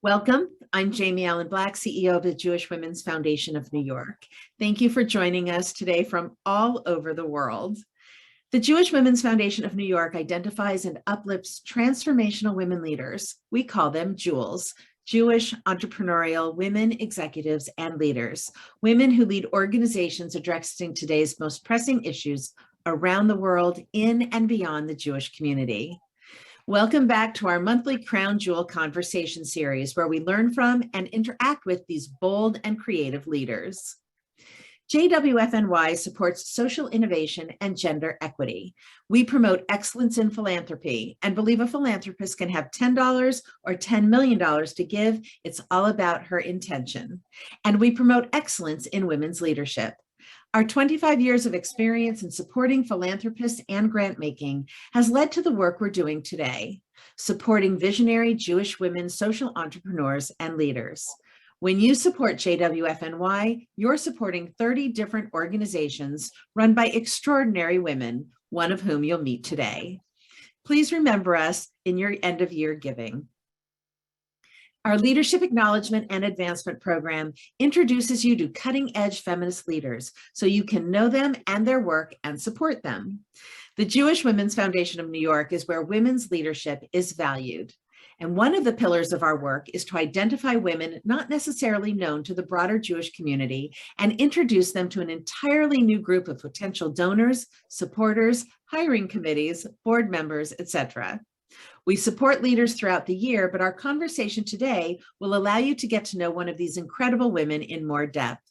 Welcome. I'm Jamie Allen Black, CEO of the Jewish Women's Foundation of New York. Thank you for joining us today from all over the world. The Jewish Women's Foundation of New York identifies and uplifts transformational women leaders. We call them Jewels, Jewish entrepreneurial women executives and leaders, women who lead organizations addressing today's most pressing issues around the world, in and beyond the Jewish community. Welcome back to our monthly Crown Jewel Conversation series, where we learn from and interact with these bold and creative leaders. JWFNY supports social innovation and gender equity. We promote excellence in philanthropy and believe a philanthropist can have $10 or $10 million to give. It's all about her intention. And we promote excellence in women's leadership. Our 25 years of experience in supporting philanthropists and grant making has led to the work we're doing today, supporting visionary Jewish women social entrepreneurs and leaders. When you support JWFNY, you're supporting 30 different organizations run by extraordinary women, one of whom you'll meet today. Please remember us in your end of year giving. Our Leadership Acknowledgement and Advancement Program introduces you to cutting-edge feminist leaders so you can know them and their work and support them. The Jewish Women's Foundation of New York is where women's leadership is valued. And one of the pillars of our work is to identify women not necessarily known to the broader Jewish community and introduce them to an entirely new group of potential donors, supporters, hiring committees, board members, etc. We support leaders throughout the year, but our conversation today will allow you to get to know one of these incredible women in more depth.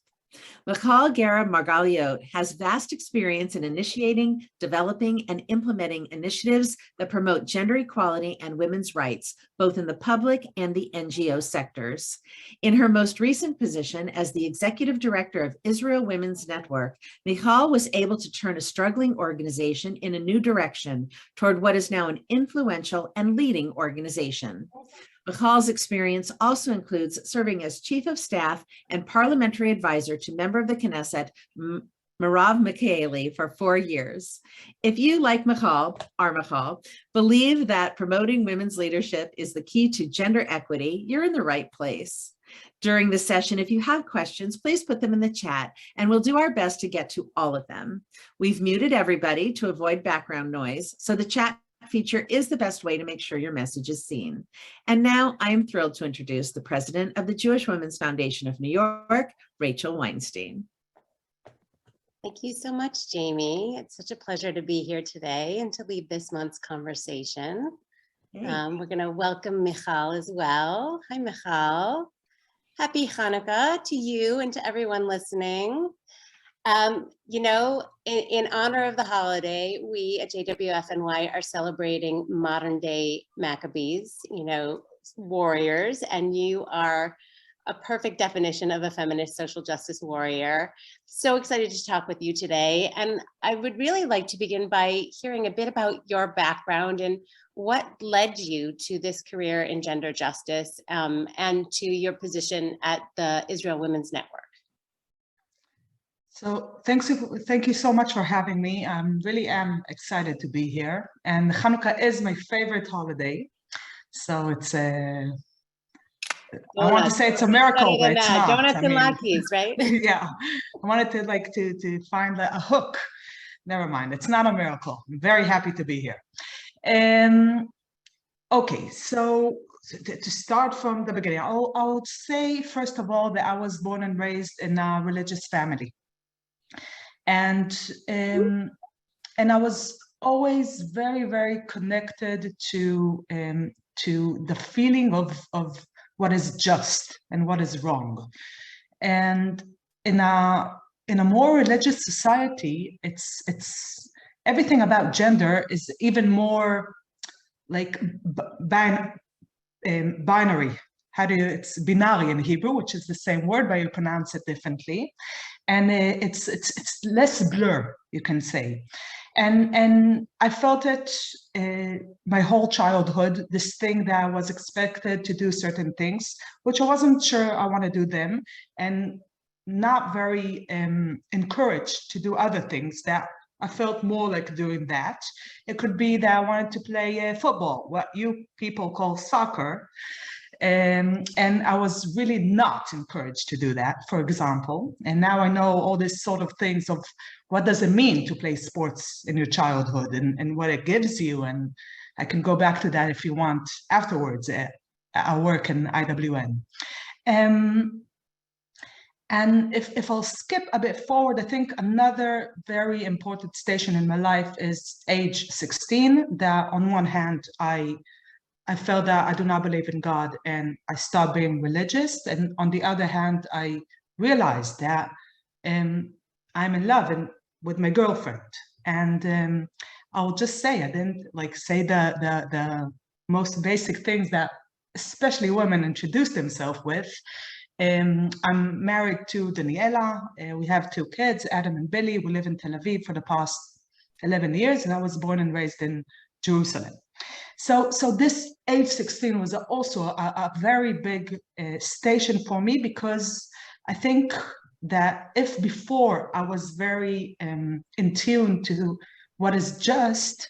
Michal Gera Margaliot has vast experience in initiating, developing, and implementing initiatives that promote gender equality and women's rights, both in the public and the NGO sectors. In her most recent position as the Executive Director of Israel Women's Network, Michal was able to turn a struggling organization in a new direction toward what is now an influential and leading organization. Michal's experience also includes serving as Chief of Staff and Parliamentary Advisor to member of the Knesset, Merav Michaeli, for 4 years. If you, like Michal, believe that promoting women's leadership is the key to gender equity, you're in the right place. During the session, if you have questions, please put them in the chat, and we'll do our best to get to all of them. We've muted everybody to avoid background noise, so the chat feature is the best way to make sure your message is seen. And now I am thrilled to introduce the president of the Jewish Women's Foundation of New York, Rachel Weinstein. Thank you so much, Jamie. It's such a pleasure to be here today and to lead this month's conversation. Hey. We're going to welcome Michal as well. Hi, Michal. Happy Hanukkah to you and to everyone listening. In honor of the holiday, we at JWFNY are celebrating modern day Maccabees, warriors, and you are a perfect definition of a feminist social justice warrior. So excited to talk with you today. And I would really like to begin by hearing a bit about your background and what led you to this career in gender justice and to your position at the Israel Women's Network. So thank you so much for having me. I really am excited to be here. And Hanukkah is my favorite holiday. So it's I want to say it's a miracle, but it's not. Donuts and latkes, right? Yeah, I wanted to find a hook. Never mind, it's not a miracle. I'm very happy to be here. Okay, so to start from the beginning, I'll say first of all that I was born and raised in a religious family. And I was always very, very connected to the feeling of what is just and what is wrong. And in a more religious society, it's everything about gender is even more like binary. It's binary in Hebrew, which is the same word, but you pronounce it differently. And it's less blur, you can say. And I felt it my whole childhood, this thing that I was expected to do certain things, which I wasn't sure I want to do them, and not very encouraged to do other things that I felt more like doing that. It could be that I wanted to play football, what you people call soccer. And I was really not encouraged to do that, for example. And now I know all these sort of things of what does it mean to play sports in your childhood and what it gives you. And I can go back to that if you want afterwards at our work in IWN. And if I'll skip a bit forward, I think another very important station in my life is age 16, that on one hand, I felt that I do not believe in God and I stopped being religious. And on the other hand, I realized that I'm in love with my girlfriend. And I'll just say, I didn't like say the most basic things that especially women introduce themselves with. I'm married to Daniela. We have 2 kids, Adam and Billy. We live in Tel Aviv for the past 11 years, and I was born and raised in Jerusalem. So this age 16 was also a very big station for me, because I think that if before I was very in tune to what is just,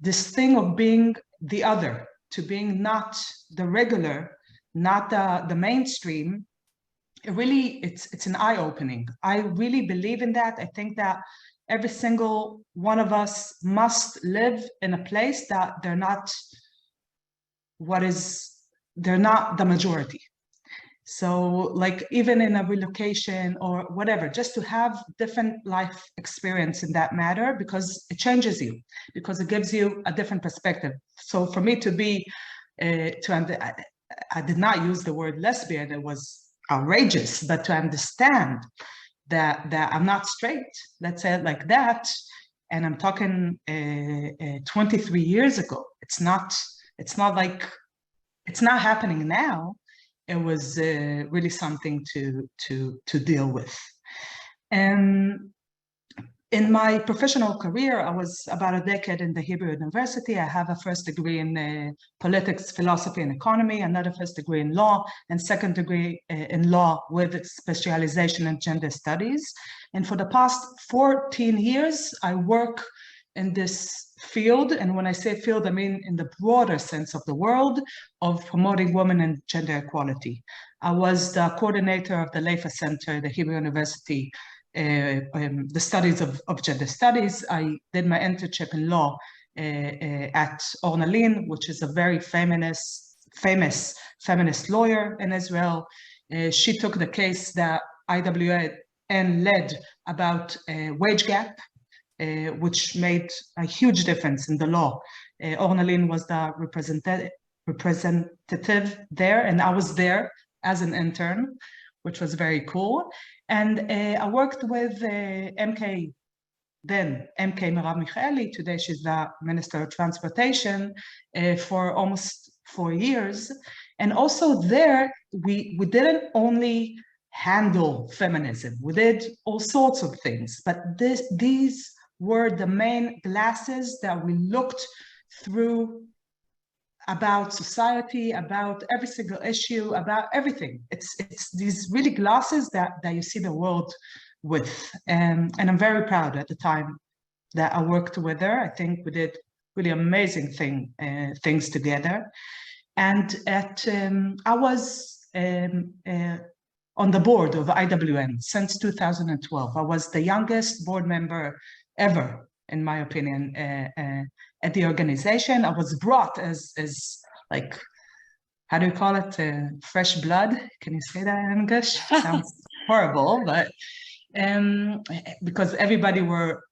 this thing of being the other, to being not the regular, not the mainstream, it's an eye-opening. I really believe in that. I think that every single one of us must live in a place that they're not the majority. So like even in a relocation or whatever, just to have different life experience in that matter, because it changes you, because it gives you a different perspective. So for me to be, I did not use the word lesbian, it was outrageous, but to understand that I'm not straight, let's say it like that, and I'm talking 23 years ago. It's not like it's not happening now. It was really something to deal with. And in my professional career, I was about a decade in the Hebrew University. I have a first degree in politics, philosophy, and economy, another first degree in law, and second degree in law with specialization in gender studies. And for the past 14 years, I work in this field. And when I say field, I mean in the broader sense of the word of promoting women and gender equality. I was the coordinator of the Leifa Center, the Hebrew University, the studies of gender studies. I did my internship in law at Orna Lin, which is a very famous feminist lawyer in Israel. She took the case that IWN led about wage gap, which made a huge difference in the law. Orna Lin was the representative there, and I was there as an intern, which was very cool. And I worked with MK Merav Michaeli. Today she's the Minister of Transportation, for almost 4 years. And also there, we didn't only handle feminism. We did all sorts of things, but these were the main glasses that we looked through about society, about every single issue, about everything. It's these really glasses that you see the world with. And I'm very proud at the time that I worked with her. I think we did really amazing things together. And I was on the board of IWN since 2012. I was the youngest board member ever, in my opinion, at the organization. I was brought as like, how do you call it? Fresh blood. Can you say that in English? Sounds horrible, but because everybody were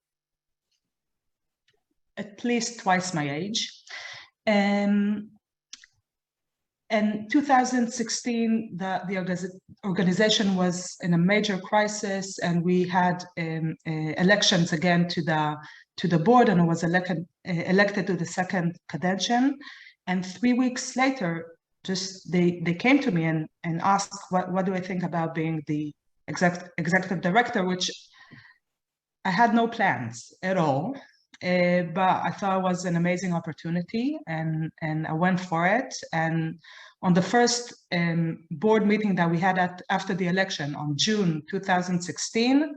at least twice my age. In 2016, the organization was in a major crisis, and we had elections again to the board, and I was elected to the second kadention. And 3 weeks later, just they came to me and asked, what do I think about being the executive director, which I had no plans at all. But I thought it was an amazing opportunity, and I went for it. And on the first board meeting that we had after the election on June 2016,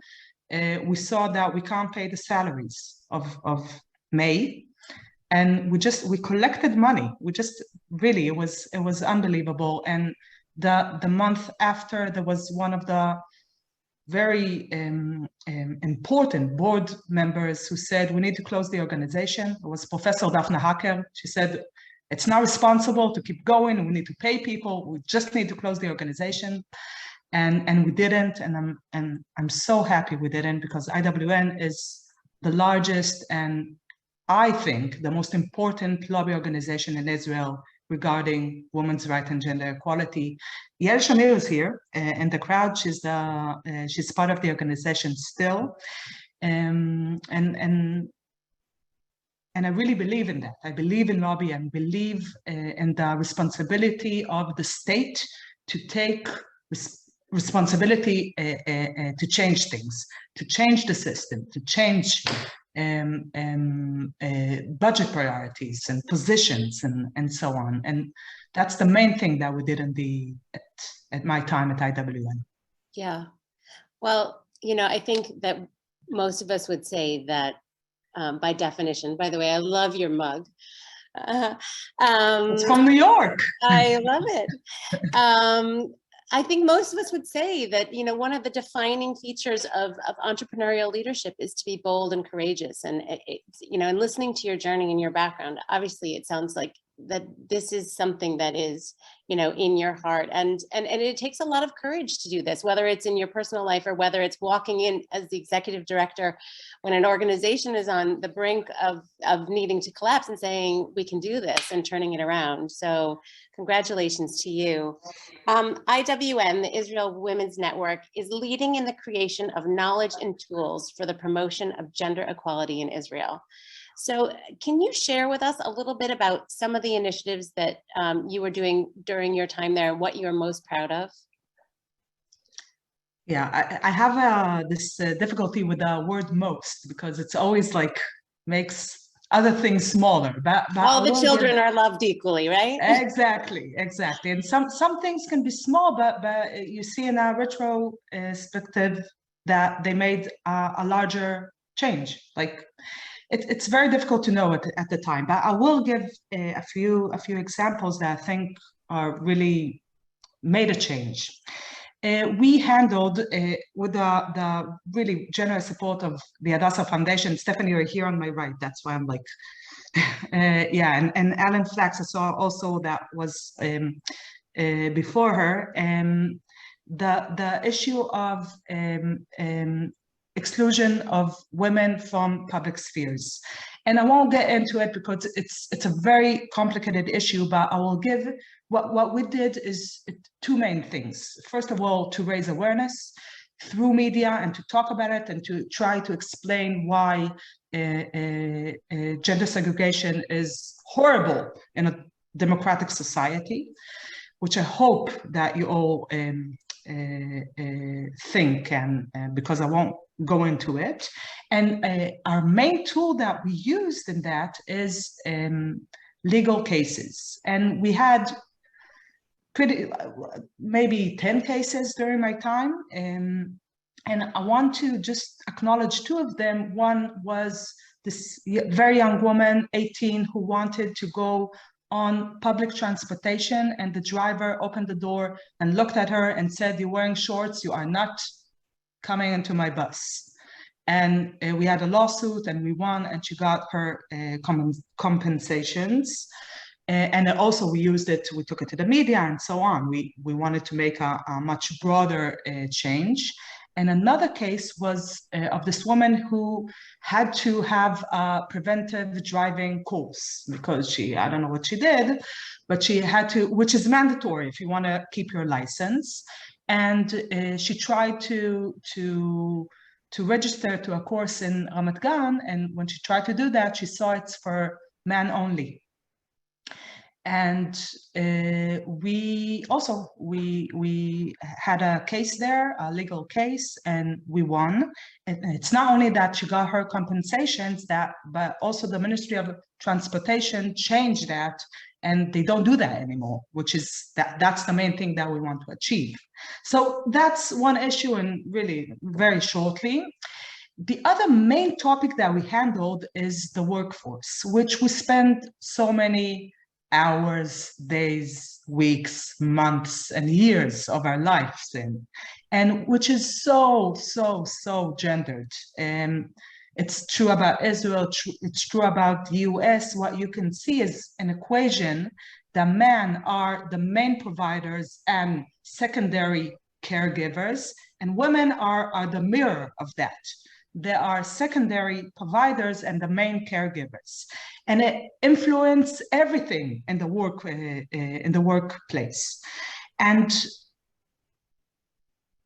we saw that we can't pay the salaries of May. And we collected money. We just really, it was unbelievable. And the month after, there was one of the very important board members who said, we need to close the organization. It was Professor Daphne Hacker. She said, it's not responsible to keep going. We need to pay people. We just need to close the organization. And we didn't. And I'm so happy we didn't, because IWN is the largest and I think the most important lobby organization in Israel regarding women's rights and gender equality. Yael Shamir is here in the crowd. She's part of the organization still, and I really believe in that. I believe in lobby and believe in the responsibility of the state to take responsibility to change things, to change the system, to change budget priorities and positions and so on. And that's the main thing that we did at my time at IWN. Yeah. Well, I think that most of us would say that by definition, by the way, I love your mug. It's from New York. I love it. I think most of us would say that, one of the defining features of entrepreneurial leadership is to be bold and courageous. And, and listening to your journey and your background, obviously it sounds like that this is something that is, in your heart. And it takes a lot of courage to do this, whether it's in your personal life or whether it's walking in as the executive director when an organization is on the brink of needing to collapse and saying, we can do this, and turning it around. So congratulations to you. IWN, the Israel Women's Network, is leading in the creation of knowledge and tools for the promotion of gender equality in Israel. So can you share with us a little bit about some of the initiatives that you were doing during your time there, and what you are most proud of? Yeah, I have this difficulty with the word most, because it's always like makes other things smaller. But all the children are loved equally, right? Exactly. And some things can be small, but you see in our retrospective that they made a larger change. Like it's very difficult to know at the time, but I will give a few examples that I think are really made a change. We handled with the really generous support of the Hadassah Foundation. Stephanie, you're here on my right. That's why I'm like, yeah. And Alan Flax, I saw also that was before her. The issue of exclusion of women from public spheres. And I won't get into it because it's a very complicated issue, but I will give what we did is two main things. First of all, to raise awareness through media and to talk about it and to try to explain why gender segregation is horrible in a democratic society, which I hope that you all think, and because I won't go into it. And our main tool that we used in that is legal cases. And we had maybe 10 cases during my time. And I want to just acknowledge two of them. One was this very young woman, 18, who wanted to go on public transportation, and the driver opened the door and looked at her and said, "You're wearing shorts, you are not coming into my bus." And we had a lawsuit and we won, and she got her compensations. And also we used it, we took it to the media and so on. We wanted to make a much broader change. And another case was of this woman who had to have a preventive driving course because I don't know what she did, but she had to, which is mandatory if you want to keep your license. And she tried to register to a course in Ramat Gan. And when she tried to do that, she saw it's for men only. And we had a case there, a legal case, and we won. And it's not only that she got her compensations, but also the Ministry of Transportation changed that, and they don't do that anymore, which is that's the main thing that we want to achieve. So that's one issue, and really very shortly. The other main topic that we handled is the workforce, which we spend so many hours, days, weeks, months, and years of our lives in, and which is so gendered. It's true about Israel, it's true about the US. What you can see is an equation. The men are the main providers and secondary caregivers, and women are the mirror of that. They are secondary providers and the main caregivers, and it influences everything in the workplace. And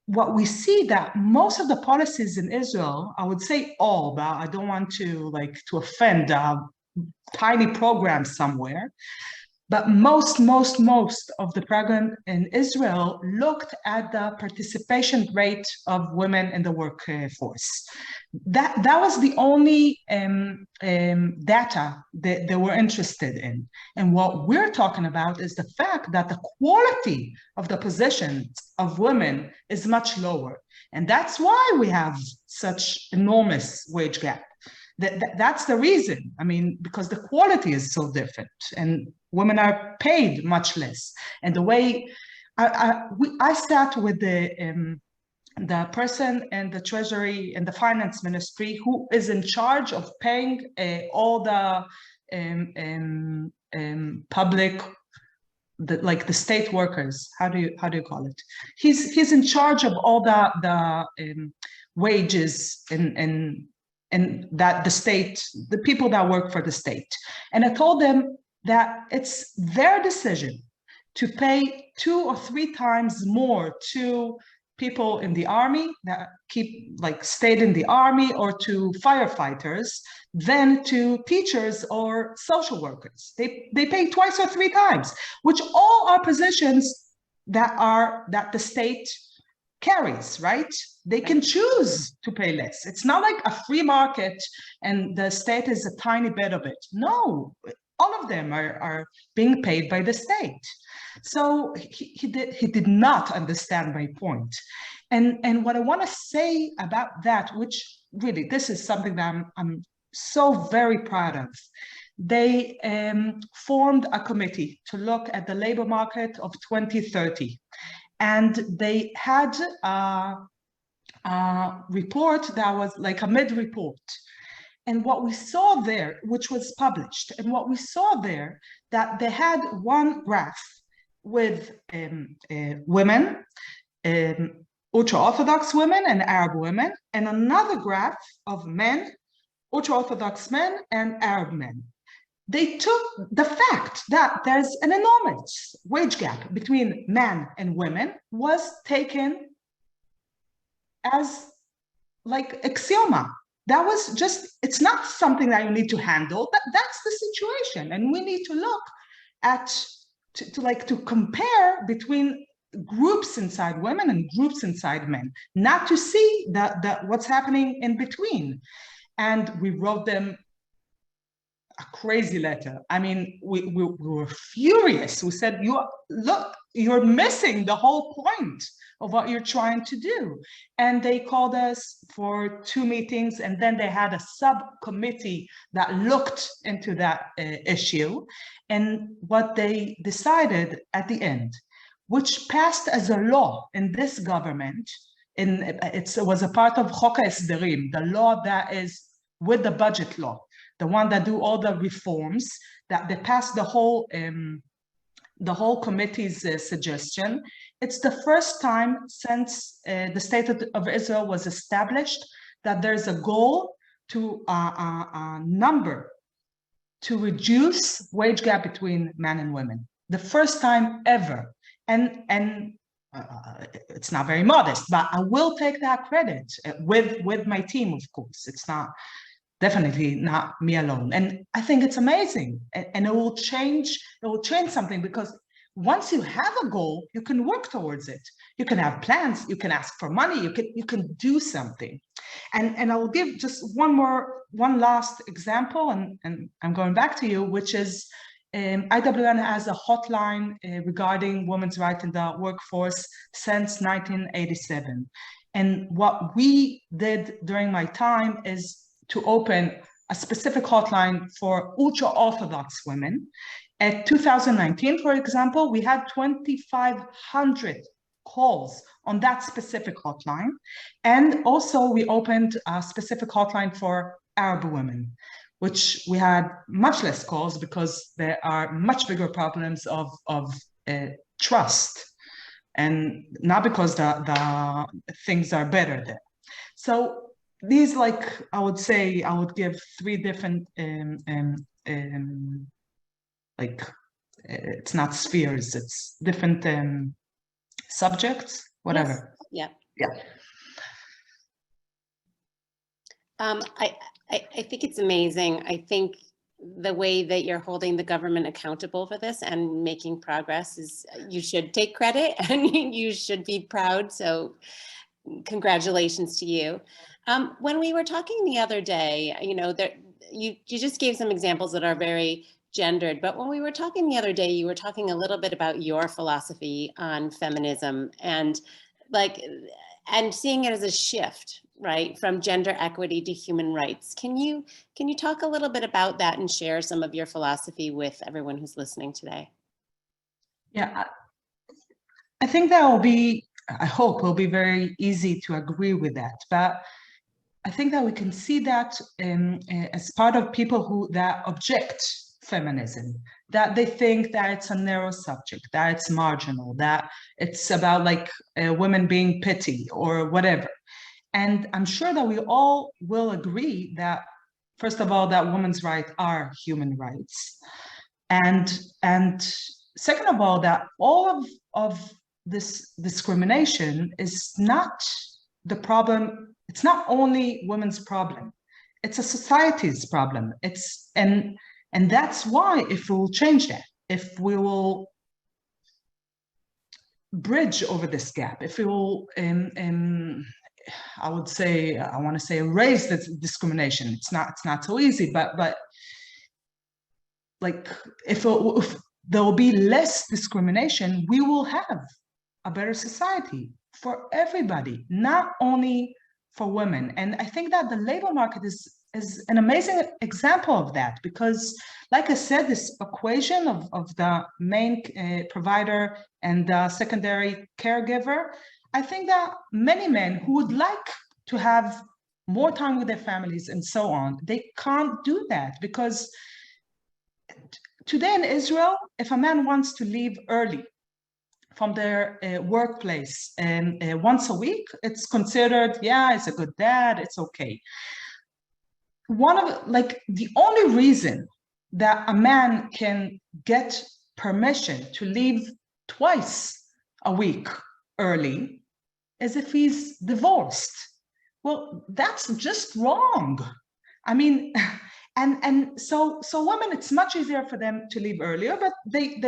what we see that most of the policies in Israel, I would say all, but I don't want to offend tiny programs somewhere, but most of the program in Israel looked at the participation rate of women in the workforce. That was the only data that they were interested in. And what we're talking about is the fact that the quality of the positions of women is much lower. And that's why we have such enormous wage gap. That's the reason. I mean, because the quality is so different and women are paid much less. And the way I sat with the person in the Treasury and the Finance Ministry who is in charge of paying all the public, the state workers. How do you call it? He's in charge of all the wages and that the state, the people that work for the state. And I told them that it's their decision to pay 2 or 3 times more to people in the army that stayed in the army, or to firefighters, than to teachers or social workers. They pay 2 or 3 times, which all are positions that the state carries, right? They can choose to pay less. It's not like a free market and the state is a tiny bit of it. No, all of them are being paid by the state. So he did not understand my point. And what I want to say about that, which really, this is something that I'm so very proud of. They formed a committee to look at the labor market of 2030. And they had a report that was like a mid-report. And what we saw there, which was published, and what we saw there, that they had one graph with women, ultra-Orthodox women and Arab women, and another graph of men, ultra-Orthodox men and Arab men. They took the fact that there's an enormous wage gap between men and women was taken as like axioma. That was just, it's not something that you need to handle. That's the situation. And we need to look at, to compare between groups inside women and groups inside men, not to see that what's happening in between. And we wrote them a crazy letter. I mean, we were furious. We said, you're missing the whole point of what you're trying to do. And they called us for 2 meetings, and then they had a subcommittee that looked into that issue. And what they decided at the end, which passed as a law in this government, it was a part of Chok HaEsderim, the law that is with the budget law, the one that do all the reforms, that they passed the whole committee's suggestion. It's the first time since the State of Israel was established that there's a goal to a number to reduce wage gap between men and women. The first time ever. And it's not very modest, but I will take that credit with my team, of course. It's not, definitely not me alone. And I think it's amazing, and it will change something, because once you have a goal, you can work towards it. You can have plans, you can ask for money, you can do something. And I will give just one last example, and I'm going back to you, which is IWN has a hotline regarding women's rights in the workforce since 1987. And what we did during my time is to open a specific hotline for ultra-Orthodox women. At 2019, for example, we had 2,500 calls on that specific hotline. And also we opened a specific hotline for Arab women, which we had much less calls because there are much bigger problems of trust, and not because the things are better there. So these, like, I would say, I would give three different, like, it's not spheres, it's different subjects, whatever. Yes. Yeah. I think it's amazing. I think the way that you're holding the government accountable for this and making progress is, you should take credit and you should be proud. So congratulations to you. When we were talking the other day, you know, you just gave some examples that are very gendered, but when we were talking the other day, you were talking a little bit about your philosophy on feminism and seeing it as a shift, right, from gender equity to human rights. Can you talk a little bit about that and share some of your philosophy with everyone who's listening today? Yeah, I think that will be, I hope will be very easy to agree with that. But I think that we can see that as part of people that object feminism, that they think that it's a narrow subject, that it's marginal, that it's about like women being petty or whatever. And I'm sure that we all will agree that, first of all, that women's rights are human rights. And second of all, that all of this discrimination is not the problem. It's not only women's problem. It's a society's problem. And that's why, if we will change that, if we will bridge over this gap, if we will I would say, I want to say, erase the discrimination. It's not so easy, but like if there will be less discrimination, we will have a better society for everybody, not only for women. And I think that the labor market is an amazing example of that, because like I said, this equation of the main provider and the secondary caregiver, I think that many men who would like to have more time with their families and so on, they can't do that, because today in Israel, if a man wants to leave early from their workplace and once a week, it's considered, yeah, it's a good dad, it's okay. The only reason that a man can get permission to leave twice a week early is if he's divorced. Well, that's just wrong. I mean, and so women, it's much easier for them to leave earlier, but they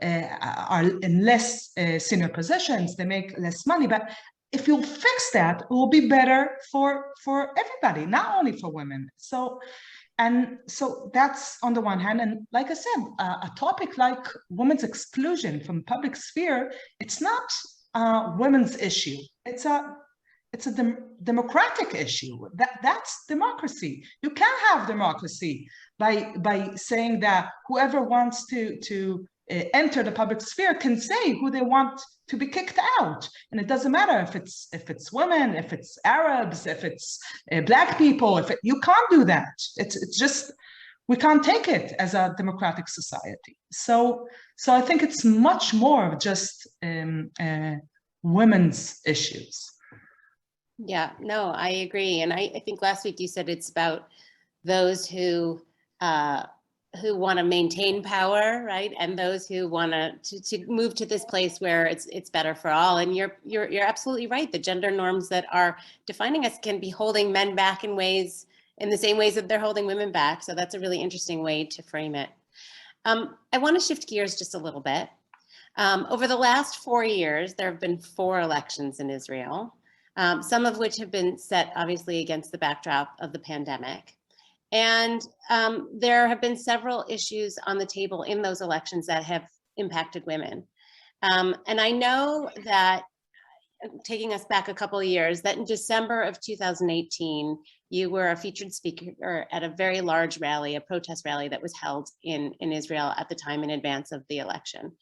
are in less senior positions, they make less money. But if you'll fix that, it will be better for everybody, not only for women. So that's on the one hand. And like I said, a topic like women's exclusion from public sphere, it's not a women's issue. It's a democratic issue. That's democracy. You can't have democracy by saying that whoever wants to enter the public sphere can say who they want to be kicked out, and it doesn't matter if it's women, if it's Arabs, if it's Black people. You can't do that. It's just, we can't take it as a democratic society. So I think it's much more of just women's issues. Yeah, no, I agree. And I think last week you said it's about those who want to maintain power, right? And those who want to move to this place where it's better for all. And you're absolutely right. The gender norms that are defining us can be holding men back in the same ways that they're holding women back. So that's a really interesting way to frame it. I want to shift gears just a little bit. Over the last 4 years, there have been 4 elections in Israel. Some of which have been set obviously against the backdrop of the pandemic. And there have been several issues on the table in those elections that have impacted women. And I know that taking us back a couple of years, that in December of 2018, you were a featured speaker at a very large rally, a protest rally that was held in Israel at the time in advance of the election.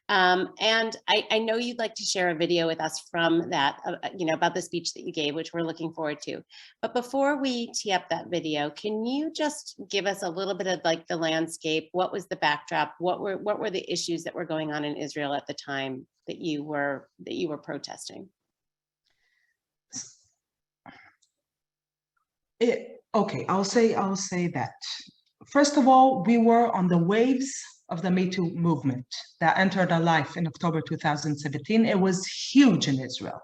And I know you'd like to share a video with us from that, about the speech that you gave, which we're looking forward to. But before we tee up that video, can you just give us a little bit of like the landscape? What was the backdrop? What were the issues that were going on in Israel at the time that you were protesting? Okay, I'll say that. First of all, we were on the waves of the Me Too movement that entered our life in October 2017. It was huge in Israel.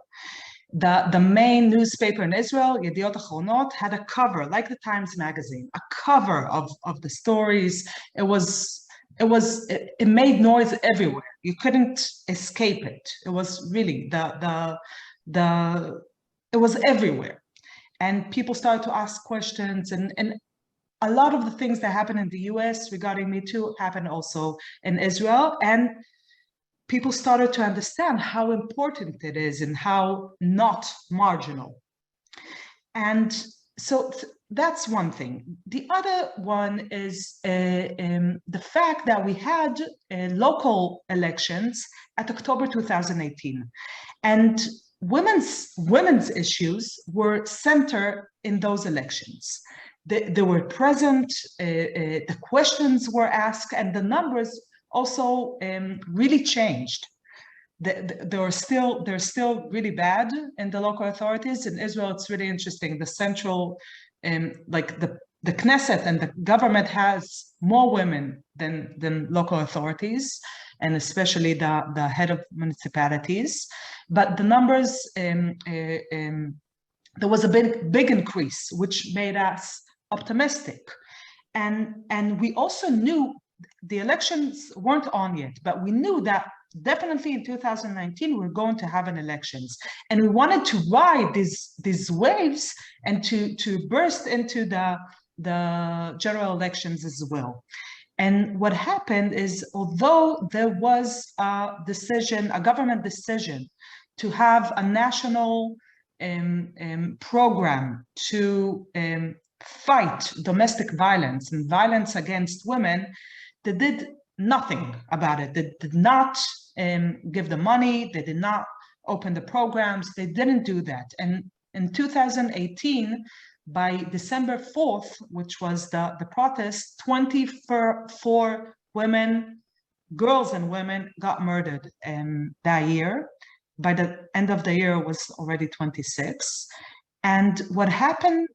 The main newspaper in Israel, Yediot Ahronot, had a cover, like the Times Magazine, a cover of the stories. It made noise everywhere. You couldn't escape it. It was really it was everywhere. And people started to ask questions, and a lot of the things that happen in the US regarding Me Too happened also in Israel. And people started to understand how important it is and how not marginal. And so that's one thing. The other one is the fact that we had local elections at October 2018. And women's issues were centered in those elections. They were present, the questions were asked, and the numbers also really changed. They're still really bad in the local authorities. In Israel, it's really interesting. The central, like the Knesset and the government has more women than local authorities, and especially the head of municipalities. But the numbers, there was a big increase, which made us optimistic. And we also knew the elections weren't on yet, but we knew that definitely in 2019 we're going to have an elections, and we wanted to ride these waves and to burst into the general elections as well. And what happened is, although there was a government decision to have a national program to fight domestic violence and violence against women, they did nothing about it. They did not give the money. They did not open the programs. They didn't do that. And in 2018, by December 4th, which was the protest, 24 women, girls and women got murdered that year. By the end of the year, it was already 26. And what happened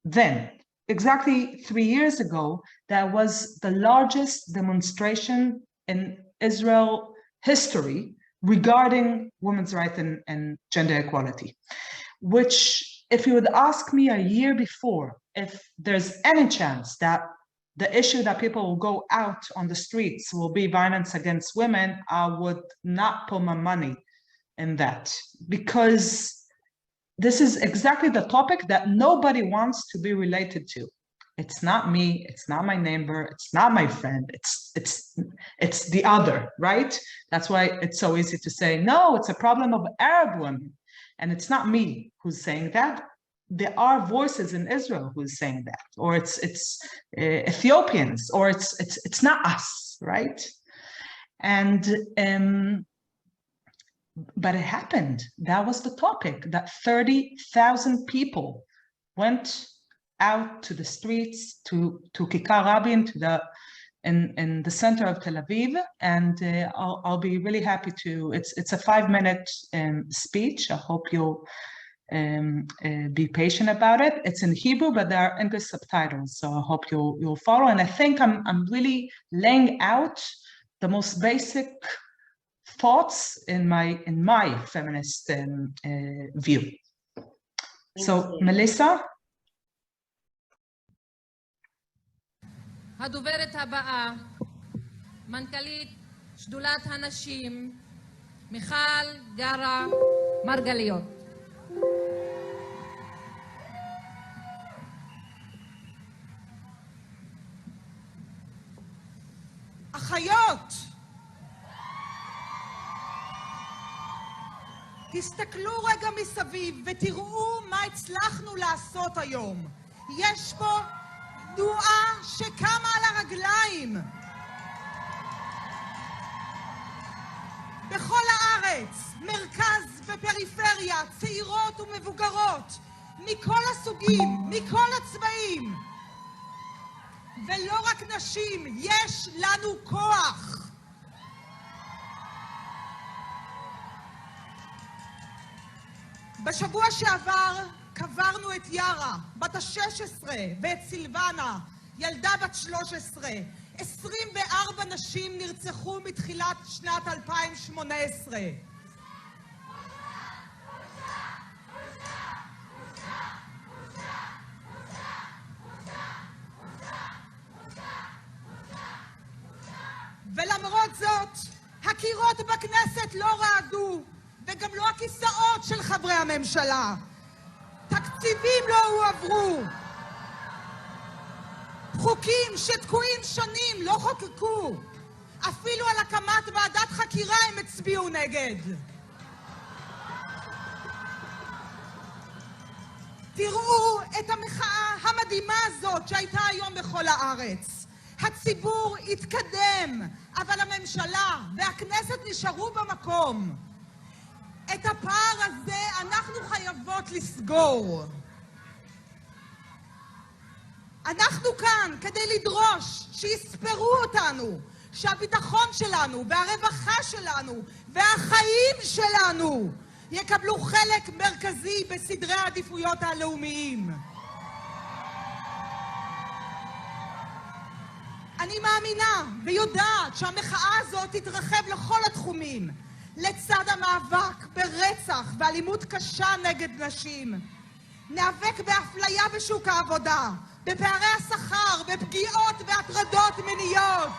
then, exactly 3 years ago, that was the largest demonstration in Israel history regarding women's rights and gender equality, which, if you would ask me a year before, if there's any chance that the issue that people will go out on the streets will be violence against women, I would not put my money in that, because this is exactly the topic that nobody wants to be related to. It's not me, it's not my neighbor, it's not my friend, it's the other, right? That's why it's so easy to say, no, it's a problem of Arab women. And it's not me who's saying that. There are voices in Israel who's saying that, or it's Ethiopians, or it's not us, right? And but it happened. That was the topic, that 30,000 people went out to the streets, to Kikar Rabin, in the center of Tel Aviv. And I'll be really happy to, it's a 5-minute speech. I hope you'll be patient about it. It's in Hebrew, but there are English subtitles, so I hope you'll follow. And I think I'm really laying out the most basic thoughts in my feminist view. So, Melissa? הדוברת הבאה, מנכ"לית שדולת הנשים, מיכל גרה מרגליות. אחיות! תסתכלו רגע מסביב ותראו מה הצלחנו לעשות היום. יש פה תנועה שקמה על הרגליים. בכל הארץ, מרכז ופריפריה, צעירות ומבוגרות, מכל הסוגים, מכל הצבעים. ולא רק נשים, יש לנו כוח. בשבוע שעבר קברנו את יארה, בת ה-16, ואת סילבנה, ילדה בת 13. 24 נשים נרצחו מתחילת שנת 2018. ולמרות זאת, הקירות בכנסת לא רעדו, וגם לא הכיסאות של חברי הממשלה. תקציבים לא הועברו. חוקים שתקועים שנים לא חוקקו. אפילו על הקמת ועדת חקירה הם הצביעו נגד. תראו את המחאה המדהימה הזאת שהייתה היום בכל הארץ. הציבור התקדם, אבל הממשלה והכנסת נשארו במקום. את הפער הזה אנחנו חייבות לסגור. אנחנו כאן כדי לדרוש שיספרו אותנו, שהביטחון שלנו והרווחה שלנו והחיים שלנו יקבלו חלק מרכזי בסדרי העדיפויות הלאומיים. אני מאמינה ויודעת שהמחאה הזאת תתרחב לכל התחומים, לצד המאבק ברצח ואלימות קשה נגד נשים. נאבק באפליה בשוק העבודה, בפערי השכר, בפגיעות והטרדות מיניות.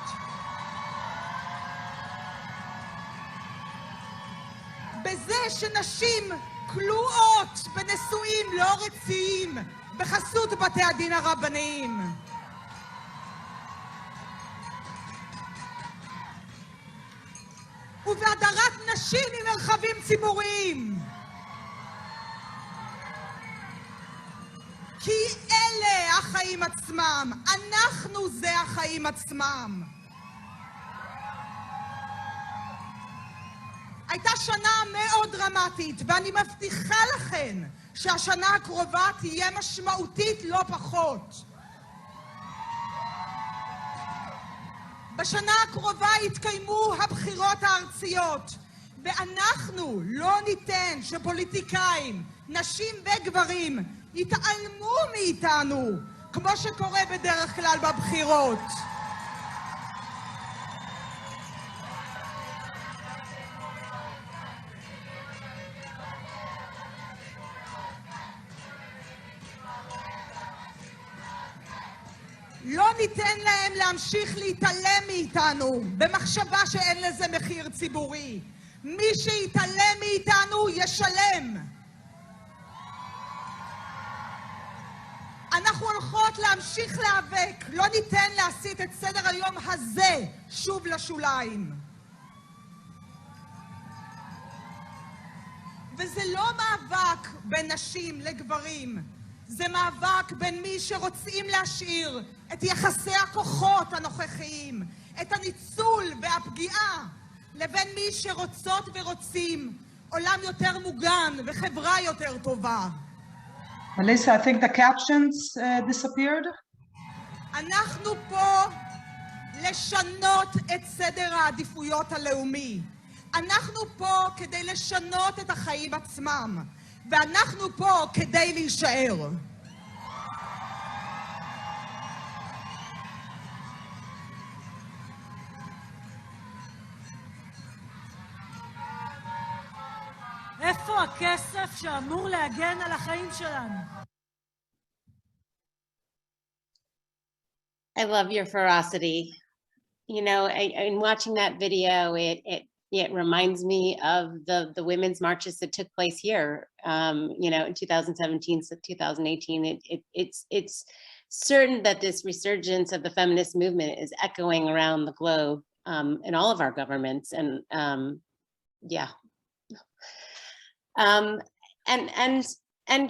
בזה שנשים כלואות בנישואים לא רצויים בחסות בתי הדין הרבניים. ובהדרת נשים ממרחבים ציבוריים. כי אלה החיים עצמם, אנחנו זה החיים עצמם. הייתה שנה מאוד דרמטית, ואני מבטיחה לכן שהשנה הקרובה תהיה משמעותית לא פחות. בשנה הקרובה יתקיימו הבחירות הארציות, ואנחנו לא ניתן שפוליטיקאים, נשים וגברים, יתעלמו מאיתנו, כמו שקורה בדרך כלל בבחירות. לא ניתן להם להמשיך להתעלם מאיתנו במחשבה שאין לזה מחיר ציבורי. מי שיתעלם מאיתנו ישלם. אנחנו הולכות להמשיך להיאבק, לא ניתן להסיט את סדר היום הזה שוב לשוליים. וזה לא מאבק בין נשים לגברים, זה מאבק בין מי שרוצים להשאיר את יחסי הכוחות הנוכחיים, את הניצול והפגיעה, לבין מי שרוצות ורוצים עולם יותר מוגן וחברה יותר טובה. Melissa, I think the captions disappeared. אנחנו פה לשנות את סדר העדיפויות הלאומי. אנחנו פה כדי לשנות את החיים עצמם, ואנחנו פה כדי להישאר. איפה הכסף שאמור להגן על החיים שלנו? I love your ferocity. You know, in watching that video, it reminds me of the women's marches that took place here, you know, in 2017 to 2018. It's certain that this resurgence of the feminist movement is echoing around the globe in all of our governments. And yeah. And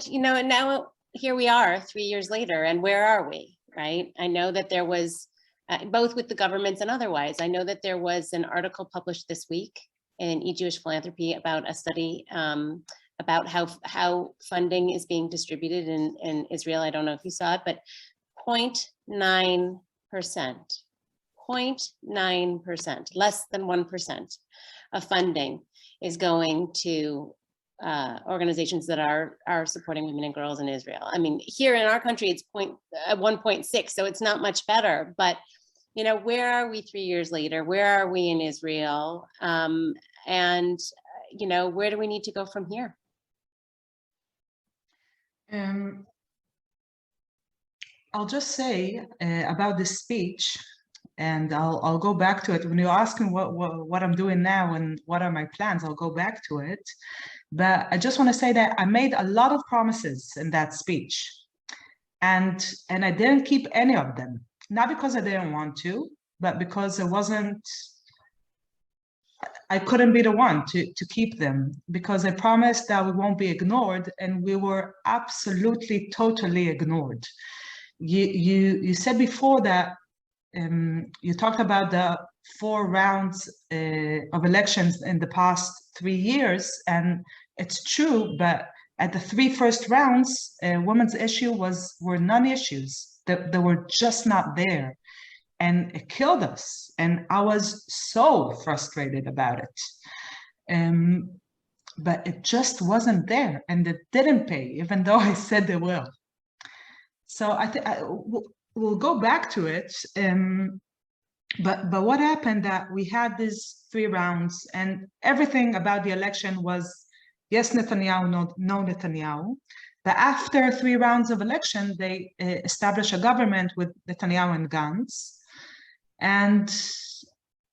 you know, and now here we are 3 years later, and where are we, right? I know that there was, both with the governments and otherwise, I know that there was an article published this week in E-Jewish Philanthropy about a study about how funding is being distributed in Israel. I don't know if you saw it, but 0.9%, 0.9%, less than 1% of funding is going to organizations that are supporting women and girls in Israel. I mean, here in our country, it's 1.6, so it's not much better. But you know, where are we 3 years later? Where are we in Israel? And you know, where do we need to go from here? I'll just say about this speech, and I'll go back to it. When you're asking what I'm doing now and what are my plans, I'll go back to it. But I just want to say that I made a lot of promises in that speech, and I didn't keep any of them. Not because I didn't want to, but because I couldn't be the one to keep them, because I promised that we won't be ignored, and we were absolutely, totally ignored. You said before that you talked about the 4 rounds of elections in the past 3 years, and it's true, but at the 3 first rounds, women's issue were non-issues. They were just not there, and it killed us. And I was so frustrated about it. But it just wasn't there, and it didn't pay, even though I said they will. So we'll go back to it. But what happened that we had these 3 rounds, and everything about the election was yes Netanyahu, no Netanyahu. But after 3 rounds of election, they established a government with Netanyahu and Gantz, and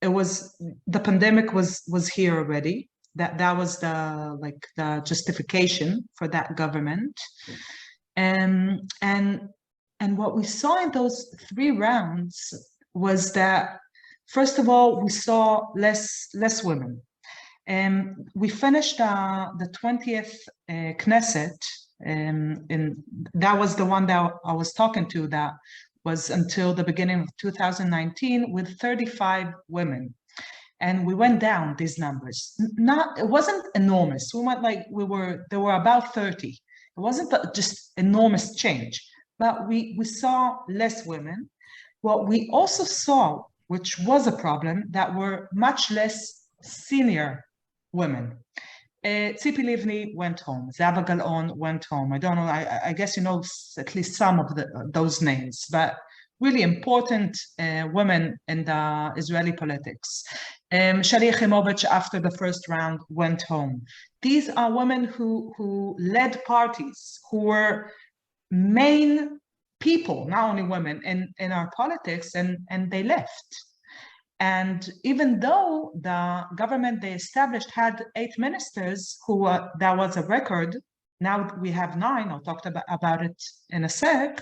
the pandemic was here already. That was the justification for that government. And what we saw in those 3 rounds was that, first of all, we saw less women. We finished the 20th Knesset, and that was the one that I was talking to, that was until the beginning of 2019, with 35 women. And we went down these numbers. It wasn't enormous. There were about 30. It wasn't just enormous change, but we saw less women. What we also saw, which was a problem, that were much less senior women. Tzipi Livni went home. Zehava Gal'on went home. I don't know. I guess you know at least some of those names, but really important women in the Israeli politics. Shali Yachimovich, after the first round, went home. These are women who led parties, who were main people, not only women, in our politics, and they left. And even though the government they established had 8 ministers, that was a record. Now we have 9. I'll talk about it in a sec.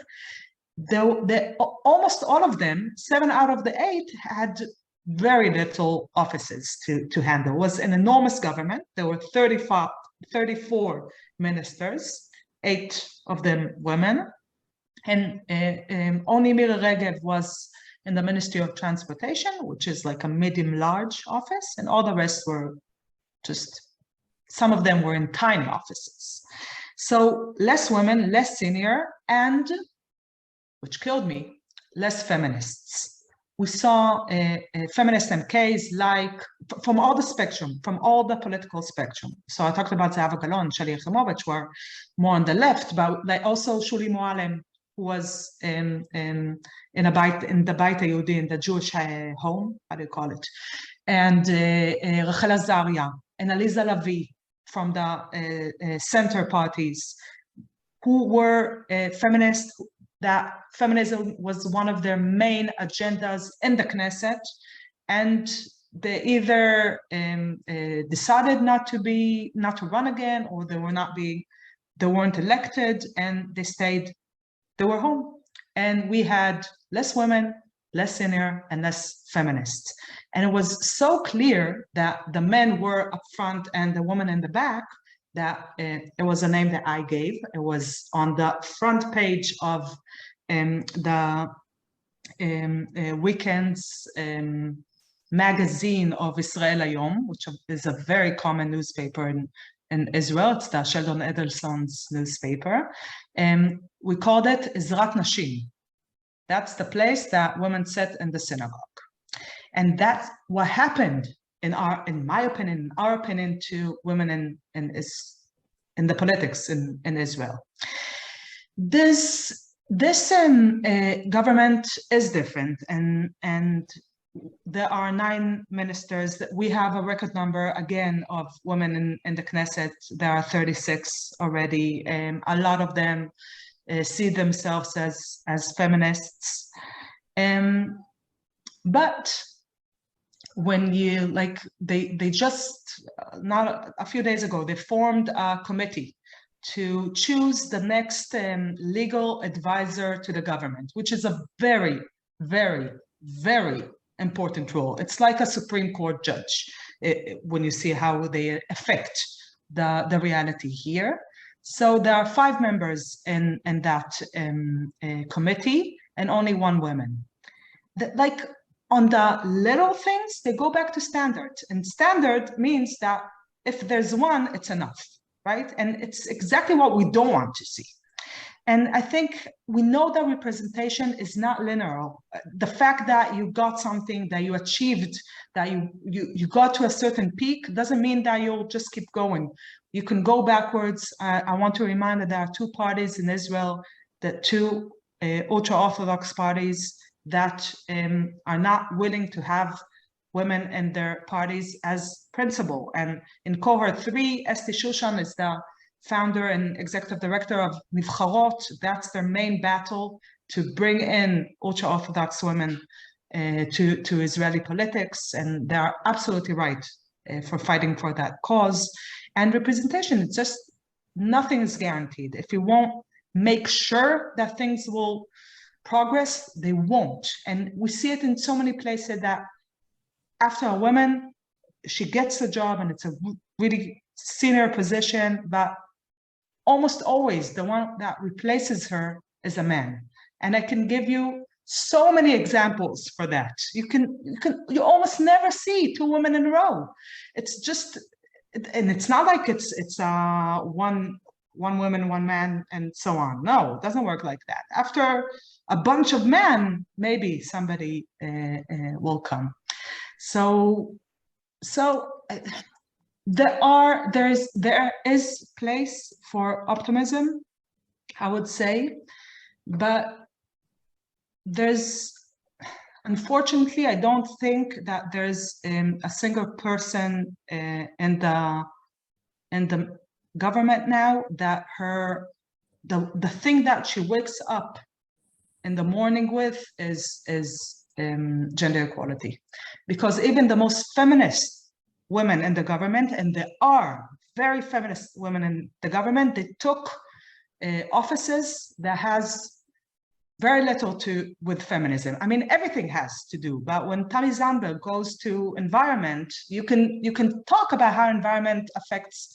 Almost all of them, 7 out of the 8, had very little offices to handle. It was an enormous government. There were 34 ministers, 8 of them women, and only Miri Regev was in the Ministry of Transportation, which is like a medium-large office, and all the rest were some of them were in tiny offices. So less women, less senior, and, which killed me, less feminists. We saw feminist MKs from all the spectrum, from all the political spectrum. So I talked about Zehava Gal'on, Shali Yachimovich, were more on the left, but also Shuli Moalem, who was in the Beit HaYehudi, in the Jewish home, how do you call it? And Rachel Azaria and Aliza Lavi from the center parties, who were feminists. That feminism was one of their main agendas in the Knesset, and they either decided not to run again, or they weren't elected, and they were home. And we had less women, less senior, and less feminists. And it was so clear that the men were up front and the women in the back, that it was a name that I gave. It was on the front page of the weekend's magazine of Israel Hayom, which is a very common newspaper in Israel. It's the Sheldon Adelson's newspaper. We called it Ezrat Nashim. That's the place that women sit in the synagogue. And that's what happened in my opinion, to women in the politics in Israel. This government is different, and there are 9 ministers. That we have a record number again of women in the Knesset. There are 36 already. A lot of them see themselves as feminists. But when you they just not a few days ago, they formed a committee to choose the next legal advisor to the government, which is a very, very, very important role. It's like a Supreme Court judge when you see how they affect the reality here. So there are 5 members in that committee and only 1 woman. On the little things, they go back to standard. And standard means that if there's 1, it's enough, right? And it's exactly what we don't want to see. And I think we know that representation is not linear. The fact that you got something, that you achieved, that you got to a certain peak, doesn't mean that you'll just keep going. You can go backwards. I want to remind that there are 2 parties in Israel, the 2 ultra-Orthodox parties that are not willing to have women in their parties as principal. And in cohort 3, Esti Shushan is the founder and executive director of Nivcharot. That's their main battle, to bring in ultra-Orthodox women to Israeli politics. And they are absolutely right for fighting for that cause. And representation, it's just, nothing is guaranteed. If you won't make sure that things will progress, they won't. And we see it in so many places that after a woman, she gets the job and it's a really senior position, but almost always the one that replaces her is a man. And I can give you so many examples for that. You almost never see 2 women in a row. It's just, and it's not like it's one woman, 1 man, and so on. No, it doesn't work like that. After a bunch of men, maybe somebody will come. So there is place for optimism, I would say, but unfortunately, I don't think that there's a single person in the government now that the thing that she wakes up in the morning with is gender equality. Because even the most feminist women in the government, and there are very feminist women in the government, they took offices that has very little with feminism. I mean, everything has to do, but when Tami Zandberg goes to environment, you can talk about how environment affects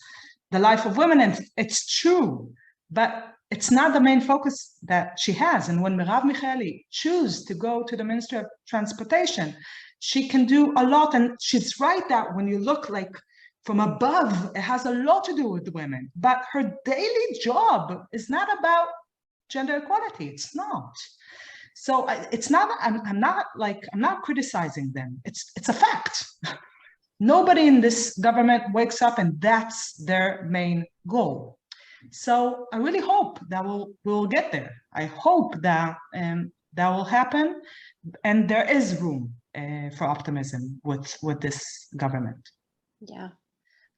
the life of women, and it's true, but it's not the main focus that she has. And when Merav Michaeli chooses to go to the Ministry of Transportation, she can do a lot. And she's right that when you look from above, it has a lot to do with women, but her daily job is not about gender equality. It's not. So it's not, I'm not criticizing them. It's a fact. Nobody in this government wakes up and that's their main goal. So I really hope that we'll get there. I hope that that will happen, and there is room for optimism with this government. Yeah,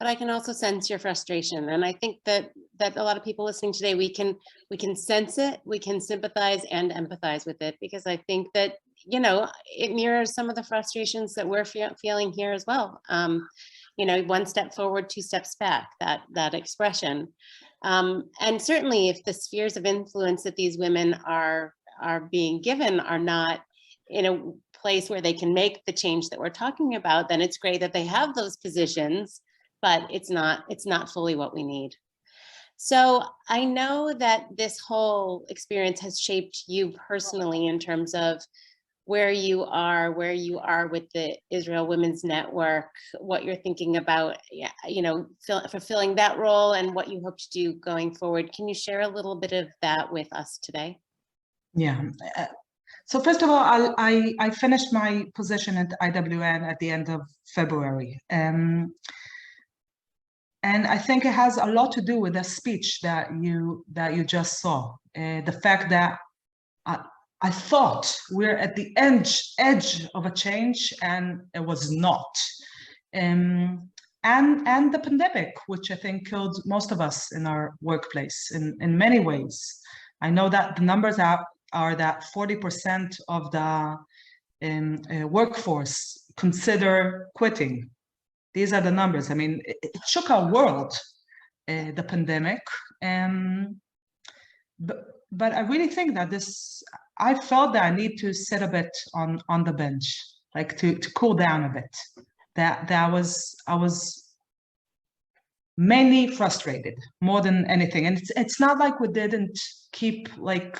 but I can also sense your frustration, and I think that a lot of people listening today, we can sense it, we can sympathize and empathize with it, because I think that it mirrors some of the frustrations that we're feeling here as well. 1 step forward, 2 steps back, that expression. And certainly if the spheres of influence that these women are being given are not in a place where they can make the change that we're talking about, then it's great that they have those positions, but it's not fully what we need. So I know that this whole experience has shaped you personally in terms of where you are with the Israel Women's Network, what you're thinking about, fulfilling that role and what you hope to do going forward. Can you share a little bit of that with us today? Yeah. So first of all, I finished my position at IWN at the end of February. And I think it has a lot to do with the speech that you just saw. The fact that I thought we're at the edge of a change, and it was not. And the pandemic, which I think killed most of us in our workplace in many ways. I know that the numbers are that 40% of the workforce consider quitting. These are the numbers. I mean, it shook our world, the pandemic. But I really think that I felt that I need to sit a bit on the bench, like to cool down a bit. That I was mainly frustrated more than anything. And it's not like we didn't keep like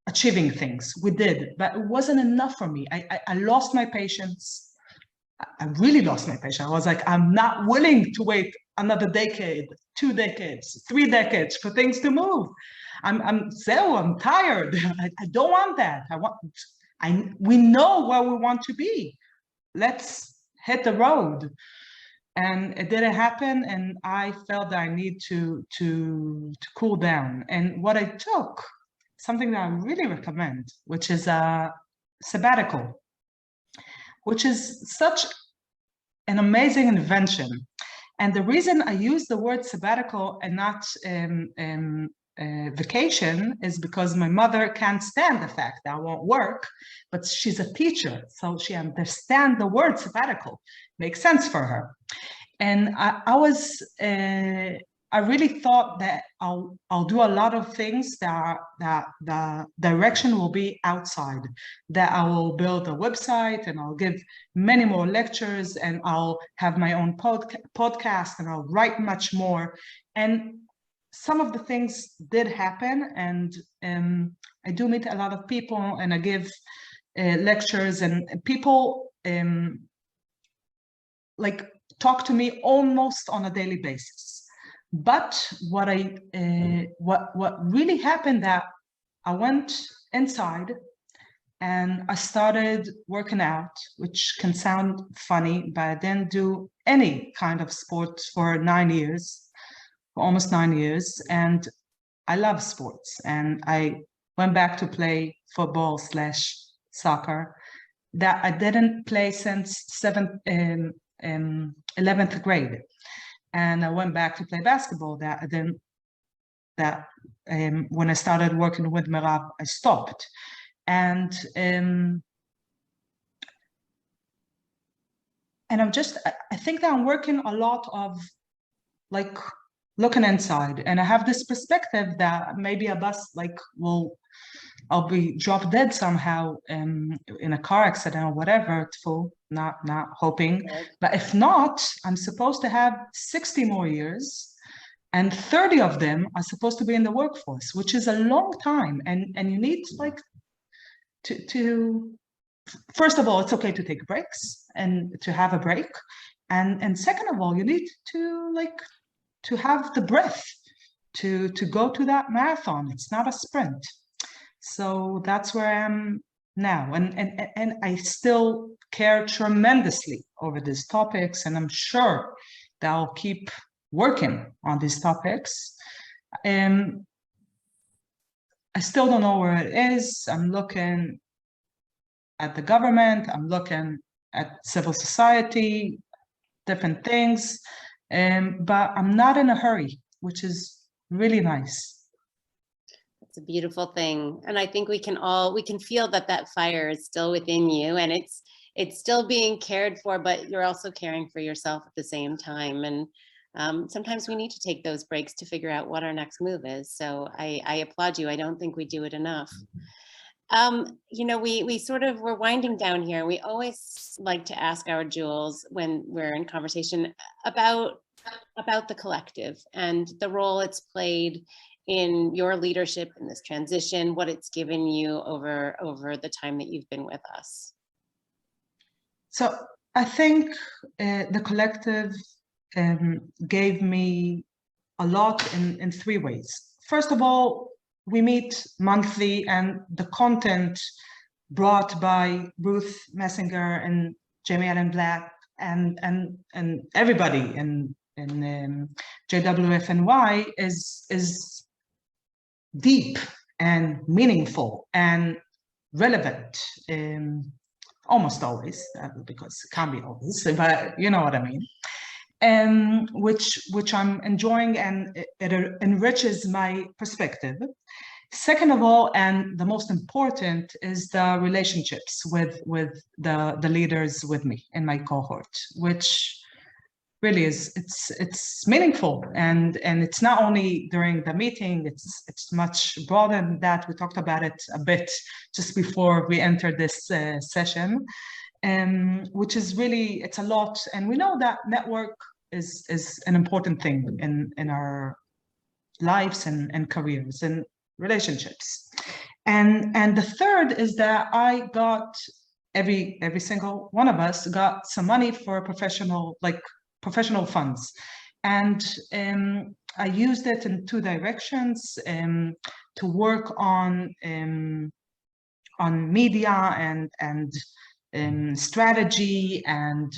achieving things. We did, but it wasn't enough for me. I lost my patience. I really lost my patience. I was like, I'm not willing to wait another decade, 2 decades, 3 decades for things to move. I'm tired. I don't want that. We know where we want to be. Let's hit the road. And it didn't happen. And I felt that I need to cool down. And what I took, something that I really recommend, which is a sabbatical, which is such an amazing invention. And the reason I use the word sabbatical and not vacation is because my mother can't stand the fact that I won't work, but she's a teacher, so she understands the word sabbatical. Makes sense for her. And I really thought that I'll do a lot of things that the direction will be outside, that I will build a website and I'll give many more lectures and I'll have my own podcast and I'll write much more. And some of the things did happen, and I do meet a lot of people and I give lectures, and people like talk to me almost on a daily basis. But what really happened, that I went inside and I started working out, which can sound funny, but I didn't do any kind of sport for 9 years, for almost 9 years. And I love sports. And I went back to play football/soccer that I didn't play since 11th grade. And I went back to play basketball when I started working with Merav, I stopped. And I think that I'm working a lot of like looking inside, and I have this perspective that maybe a bus I'll be dropped dead somehow in a car accident or whatever, not hoping. But if not, I'm supposed to have 60 more years, and 30 of them are supposed to be in the workforce, which is a long time. And you need to first of all, it's okay to take breaks and to have a break. And second of all, you need to have the breath to go to that marathon. It's not a sprint. So that's where I am now. And I still care tremendously over these topics, and I'm sure that I'll keep working on these topics. I still don't know where it is. I'm looking at the government, I'm looking at civil society, different things, but I'm not in a hurry, which is really nice. It's a beautiful thing. And I think we can feel that fire is still within you, and it's still being cared for, but you're also caring for yourself at the same time. And sometimes we need to take those breaks to figure out what our next move is. So I applaud you. I don't think we do it enough. We're winding down here. We always like to ask our jewels when we're in conversation about about the collective and the role it's played in your leadership in this transition, what it's given you over the time that you've been with us. So I think the collective gave me a lot in three ways. First of all, we meet monthly, and the content brought by Ruth Messinger and Jamie Allen Black and everybody in JWFNY is deep and meaningful and relevant, almost always, because it can't be always, but you know what I mean. Which I'm enjoying, and it enriches my perspective. Second of all, and the most important, is the relationships with the leaders with me in my cohort, which really it's meaningful, and it's not only during the meeting, it's much broader than that. We talked about it a bit just before we entered this session, which is really, it's a lot, and we know that network is an important thing in our lives and careers and relationships. And the third is that I got, every single one of us got some money for professional funds, and I used it in two directions, to work on media and strategy and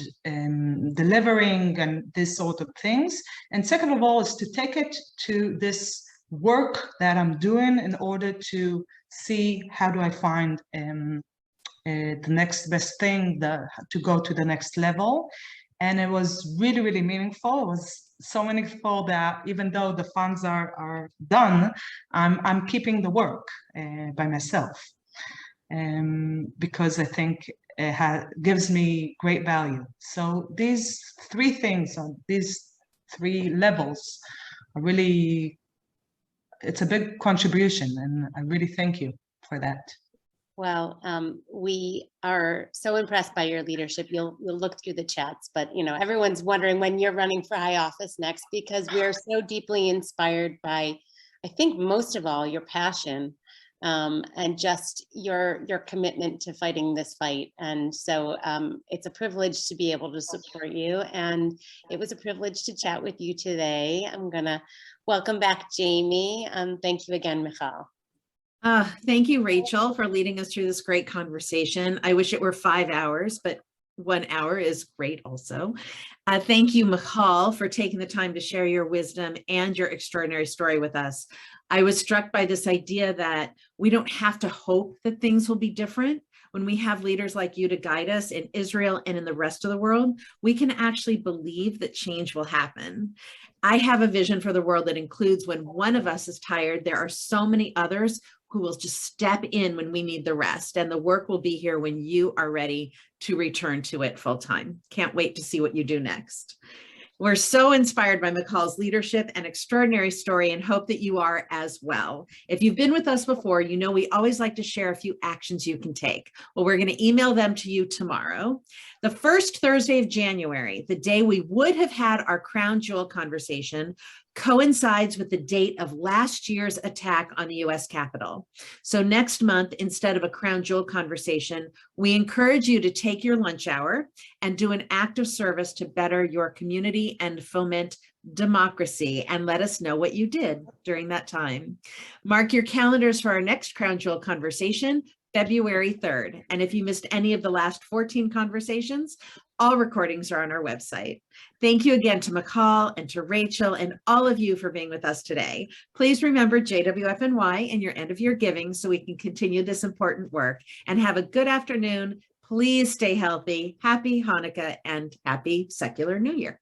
delivering and this sort of things. And second of all is to take it to this work that I'm doing in order to see how do I find the next best thing, to go to the next level. And it was really, really meaningful. It was so meaningful that even though the funds are done, I'm keeping the work by myself, because I think it gives me great value. So these three things, on these three levels, are really, it's a big contribution, and I really thank you for that. Well, we are so impressed by your leadership. You'll look through the chats, but you know, everyone's wondering when you're running for high office next, because we're so deeply inspired by, I think most of all, your passion, and just your commitment to fighting this fight. And so it's a privilege to be able to support you, and it was a privilege to chat with you today. I'm gonna welcome back Jamie. Thank you again, Michal. Thank you, Rachel, for leading us through this great conversation. I wish it were 5 hours, but 1 hour is great also. Thank you, Michal, for taking the time to share your wisdom and your extraordinary story with us. I was struck by this idea that we don't have to hope that things will be different. When we have leaders like you to guide us in Israel and in the rest of the world, we can actually believe that change will happen. I have a vision for the world that includes when one of us is tired, there are so many others who will just step in when we need the rest, and the work will be here when you are ready to return to it full time. Can't wait to see what you do next. We're so inspired by Michal's leadership and extraordinary story, and hope that you are as well. If you've been with us before, you know we always like to share a few actions you can take. Well, we're going to email them to you tomorrow. The first Thursday of January, the day we would have had our crown jewel conversation, coincides with the date of last year's attack on the US Capitol. So next month, instead of a crown jewel conversation, we encourage you to take your lunch hour and do an act of service to better your community and foment democracy, and let us know what you did during that time. Mark your calendars for our next crown jewel conversation, February 3rd. And if you missed any of the last 14 conversations, all recordings are on our website. Thank you again to Michal and to Rachel and all of you for being with us today. Please remember JWFNY in your end of year giving so we can continue this important work, and have a good afternoon. Please stay healthy. Happy Hanukkah and happy secular New Year.